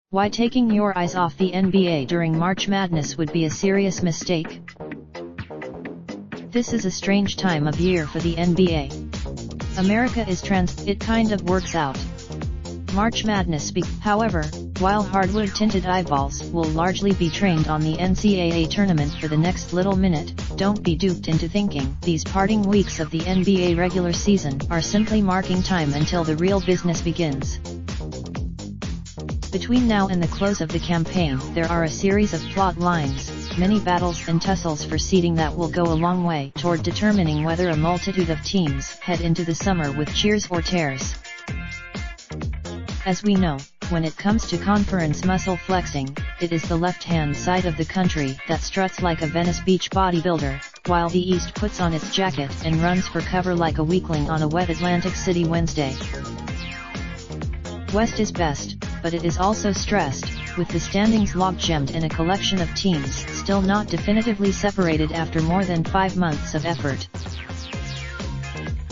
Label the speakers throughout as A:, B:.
A: Why taking your eyes off the NBA during March Madness would be a serious mistake? This is a strange time of year for the NBA. America is it kind of works out. March Madness however, while hardwood-tinted eyeballs will largely be trained on the NCAA tournament for the next little minute, don't be duped into thinking these parting weeks of the NBA regular season are simply marking time until the real business begins. Between now and the close of the campaign, there are a series of plot lines, many battles and tussles for seeding that will go a long way toward determining whether a multitude of teams head into the summer with cheers or tears. As we know, when it comes to conference muscle flexing, it is the left-hand side of the country that struts like a Venice Beach bodybuilder, while the East puts on its jacket and runs for cover like a weakling on a wet Atlantic City Wednesday. West is best, but it is also stressed, with the standings log-jammed and a collection of teams still not definitively separated after more than 5 months of effort.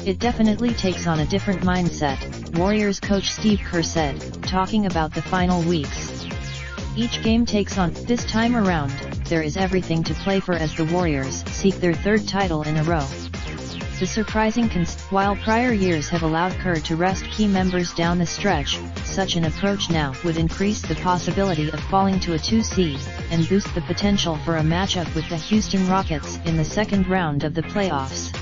A: It definitely takes on a different mindset, Warriors coach Steve Kerr said, talking about the final weeks. Each game takes on, this time around, there is everything to play for as the Warriors seek their 3rd title in a row. The surprising while prior years have allowed Kerr to rest key members down the stretch, such an approach now would increase the possibility of falling to a 2 seed, and boost the potential for a matchup with the Houston Rockets in the 2nd round of the playoffs.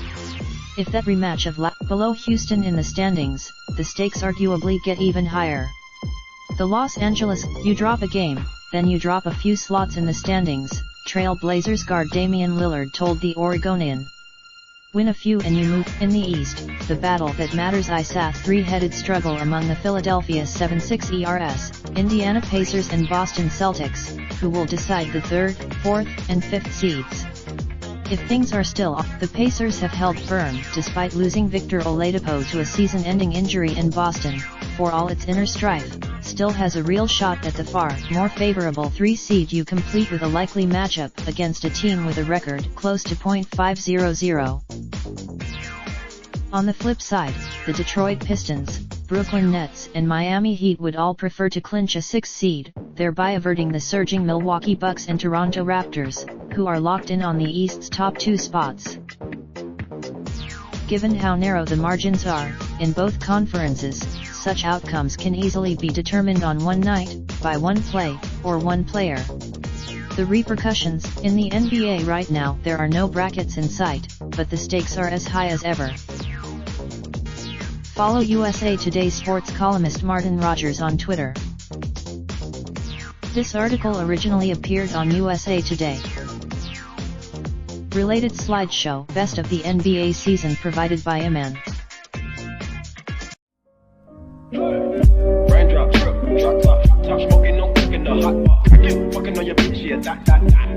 A: If that rematch of below Houston in the standings, the stakes arguably get even higher. The Los Angeles, you drop a game, then you drop a few slots in the standings, Trail Blazers guard Damian Lillard told the Oregonian. Win a few and you move. In the East, the battle that matters is a three-headed struggle among the Philadelphia 76 ers, Indiana Pacers and Boston Celtics, who will decide the 3rd, 4th, and 5th seeds. If things are still off, the Pacers have held firm despite losing Victor Oladipo to a season-ending injury, in Boston, for all its inner strife, still has a real shot at the far more favorable 3 seed, you complete with a likely matchup against a team with a record close to .500. On the flip side, the Detroit Pistons, Brooklyn Nets and Miami Heat would all prefer to clinch a 6 seed, thereby averting the surging Milwaukee Bucks and Toronto Raptors, who are locked in on the East's top 2 spots. Given how narrow the margins are, in both conferences, such outcomes can easily be determined on one night, by one play, or one player. The repercussions, in the NBA right now, there are no brackets in sight, but the stakes are as high as ever. Follow USA Today sports columnist Martin Rogers on Twitter. This article originally appeared on USA Today. Related slideshow, Best of the NBA season provided by Iman.
B: Raindrop, drip, drop top, top smoking, no cooking the hot pot. Fucking on your bitch, yeah, that.